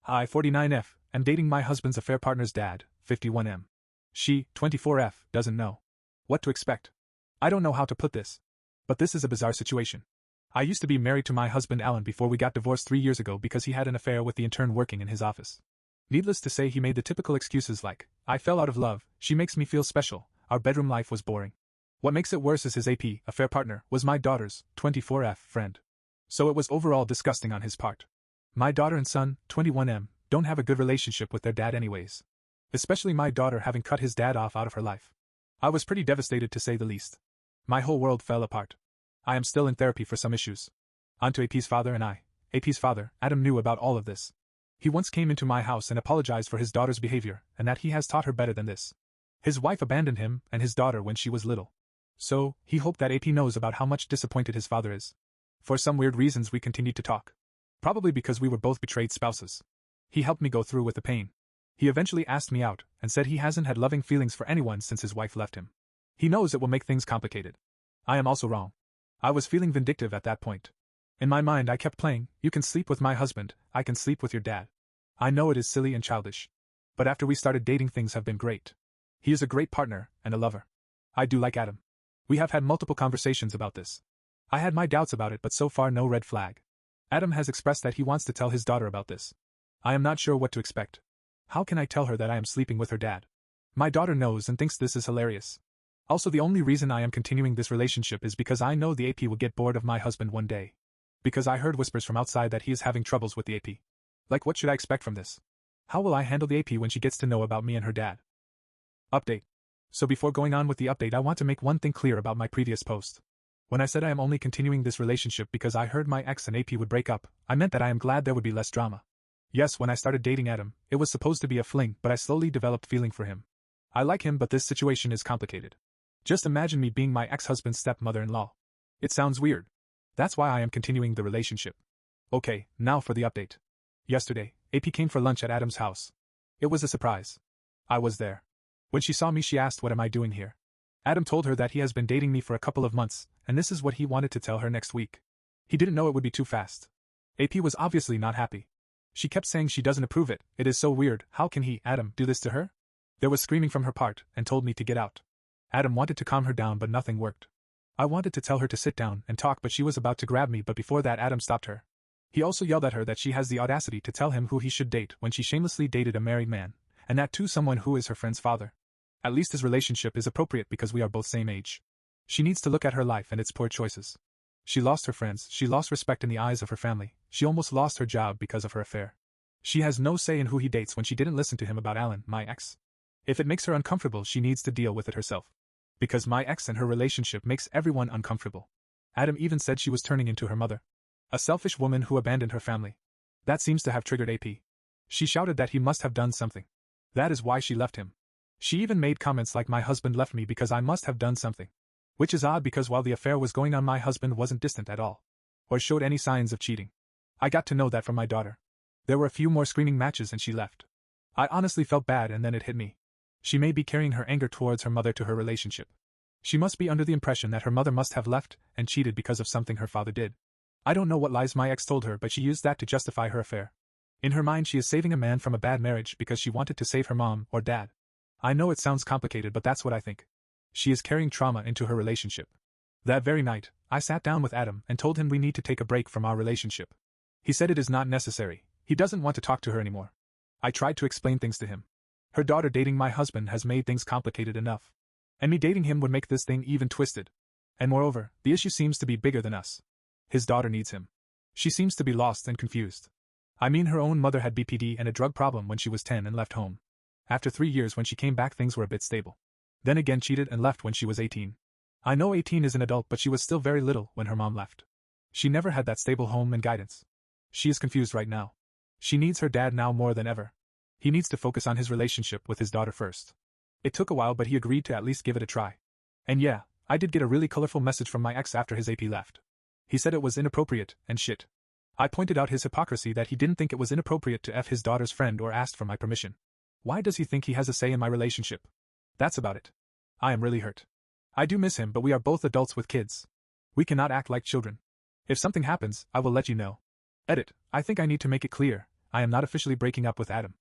I, 49F, am dating my husband's affair partner's dad, 51M. She, 24F, doesn't know what to expect. I don't know how to put this, but this is a bizarre situation. I used to be married to my husband Alan before we got divorced 3 years ago because he had an affair with the intern working in his office. Needless to say, he made the typical excuses like, I fell out of love, she makes me feel special, our bedroom life was boring. What makes it worse is his AP, affair partner, was my daughter's, 24F, friend. So it was overall disgusting on his part. My daughter and son, 21M, don't have a good relationship with their dad anyways. Especially my daughter having cut his dad off out of her life. I was pretty devastated to say the least. My whole world fell apart. I am still in therapy for some issues. On to AP's father and I. AP's father, Adam, knew about all of this. He once came into my house and apologized for his daughter's behavior and that he has taught her better than this. His wife abandoned him and his daughter when she was little. So, he hoped that AP knows about how much disappointed his father is. For some weird reasons we continued to talk. Probably because we were both betrayed spouses. He helped me go through with the pain. He eventually asked me out and said he hasn't had loving feelings for anyone since his wife left him. He knows it will make things complicated. I am also wrong. I was feeling vindictive at that point. In my mind I kept playing, you can sleep with my husband, I can sleep with your dad. I know it is silly and childish. But after we started dating things have been great. He is a great partner and a lover. I do like Adam. We have had multiple conversations about this. I had my doubts about it but so far no red flag. Adam has expressed that he wants to tell his daughter about this. I am not sure what to expect. How can I tell her that I am sleeping with her dad? My daughter knows and thinks this is hilarious. Also, the only reason I am continuing this relationship is because I know the AP will get bored of my husband one day. Because I heard whispers from outside that he is having troubles with the AP. Like, what should I expect from this? How will I handle the AP when she gets to know about me and her dad? Update. So before going on with the update, I want to make one thing clear about my previous post. When I said I am only continuing this relationship because I heard my ex and AP would break up, I meant that I am glad there would be less drama. Yes, when I started dating Adam, it was supposed to be a fling, but I slowly developed feeling for him. I like him, but this situation is complicated. Just imagine me being my ex-husband's stepmother-in-law. It sounds weird. That's why I am continuing the relationship. Okay, now for the update. Yesterday, AP came for lunch at Adam's house. It was a surprise. I was there. When she saw me, she asked, what am I doing here? Adam told her that he has been dating me for a couple of months, and this is what he wanted to tell her next week. He didn't know it would be too fast. AP was obviously not happy. She kept saying she doesn't approve it. It is so weird, how can he, Adam, do this to her? There was screaming from her part, and told me to get out. Adam wanted to calm her down but nothing worked. I wanted to tell her to sit down and talk but she was about to grab me, but before that Adam stopped her. He also yelled at her that she has the audacity to tell him who he should date when she shamelessly dated a married man, and that too someone who is her friend's father. At least his relationship is appropriate because we are both same age. She needs to look at her life and its poor choices. She lost her friends, she lost respect in the eyes of her family, she almost lost her job because of her affair. She has no say in who he dates when she didn't listen to him about Alan, my ex. If it makes her uncomfortable, she needs to deal with it herself. Because my ex and her relationship makes everyone uncomfortable. Adam even said she was turning into her mother. A selfish woman who abandoned her family. That seems to have triggered AP. She shouted that he must have done something. That is why she left him. She even made comments like my husband left me because I must have done something. Which is odd because while the affair was going on my husband wasn't distant at all. Or showed any signs of cheating. I got to know that from my daughter. There were a few more screaming matches and she left. I honestly felt bad and then it hit me. She may be carrying her anger towards her mother to her relationship. She must be under the impression that her mother must have left and cheated because of something her father did. I don't know what lies my ex told her, but she used that to justify her affair. In her mind she is saving a man from a bad marriage because she wanted to save her mom or dad. I know it sounds complicated but that's what I think. She is carrying trauma into her relationship. That very night, I sat down with Adam and told him we need to take a break from our relationship. He said it is not necessary, he doesn't want to talk to her anymore. I tried to explain things to him. Her daughter dating my husband has made things complicated enough. And me dating him would make this thing even twisted. And moreover, the issue seems to be bigger than us. His daughter needs him. She seems to be lost and confused. I mean, her own mother had BPD and a drug problem when she was 10 and left home. After 3 years when she came back things were a bit stable. Then again cheated and left when she was 18. I know 18 is an adult but she was still very little when her mom left. She never had that stable home and guidance. She is confused right now. She needs her dad now more than ever. He needs to focus on his relationship with his daughter first. It took a while but he agreed to at least give it a try. And yeah, I did get a really colorful message from my ex after his AP left. He said it was inappropriate and shit. I pointed out his hypocrisy that he didn't think it was inappropriate to F his daughter's friend or asked for my permission. Why does he think he has a say in my relationship? That's about it. I am really hurt. I do miss him but we are both adults with kids. We cannot act like children. If something happens, I will let you know. Edit. I think I need to make it clear. I am not officially breaking up with Adam.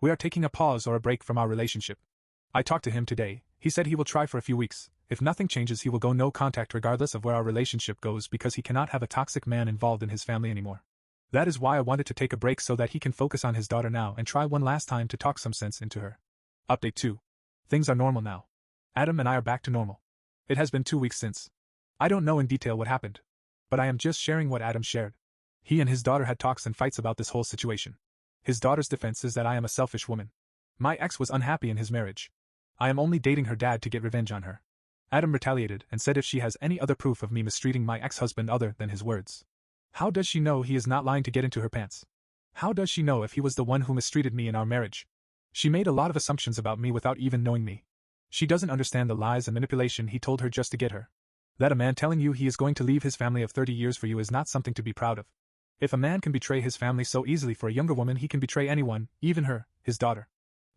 We are taking a pause or a break from our relationship. I talked to him today. He said he will try for a few weeks. If nothing changes, he will go no contact regardless of where our relationship goes because he cannot have a toxic man involved in his family anymore. That is why I wanted to take a break so that he can focus on his daughter now and try one last time to talk some sense into her. Update 2. Things are normal now. Adam and I are back to normal. It has been 2 weeks since. I don't know in detail what happened, but I am just sharing what Adam shared. He and his daughter had talks and fights about this whole situation. His daughter's defense is that I am a selfish woman. My ex was unhappy in his marriage. I am only dating her dad to get revenge on her. Adam retaliated and said if she has any other proof of me mistreating my ex-husband other than his words. How does she know he is not lying to get into her pants? How does she know if he was the one who mistreated me in our marriage? She made a lot of assumptions about me without even knowing me. She doesn't understand the lies and manipulation he told her just to get her. That a man telling you he is going to leave his family of 30 years for you is not something to be proud of. If a man can betray his family so easily for a younger woman, he can betray anyone, even her, his daughter.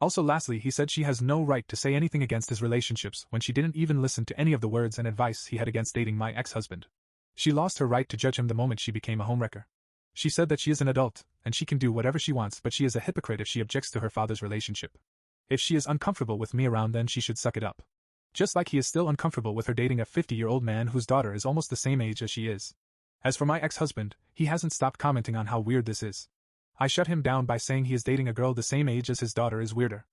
Also, lastly, he said she has no right to say anything against his relationships when she didn't even listen to any of the words and advice he had against dating my ex-husband. She lost her right to judge him the moment she became a homewrecker. She said that she is an adult, and she can do whatever she wants, but she is a hypocrite if she objects to her father's relationship. If she is uncomfortable with me around, then she should suck it up. Just like he is still uncomfortable with her dating a 50-year-old man whose daughter is almost the same age as she is. As for my ex-husband, he hasn't stopped commenting on how weird this is. I shut him down by saying he is dating a girl the same age as his daughter is weirder.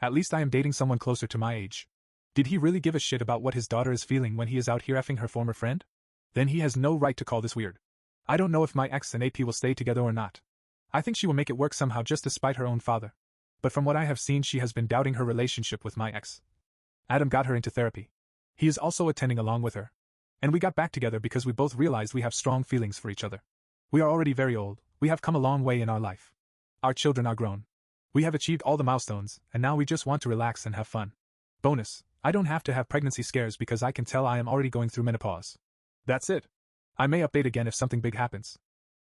At least I am dating someone closer to my age. Did he really give a shit about what his daughter is feeling when he is out here effing her former friend? Then he has no right to call this weird. I don't know if my ex and AP will stay together or not. I think she will make it work somehow just to spite her own father. But from what I have seen, she has been doubting her relationship with my ex. Adam got her into therapy. He is also attending along with her. And we got back together because we both realized we have strong feelings for each other. We are already very old. We have come a long way in our life. Our children are grown. We have achieved all the milestones, and now we just want to relax and have fun. Bonus, I don't have to have pregnancy scares because I can tell I am already going through menopause. That's it. I may update again if something big happens.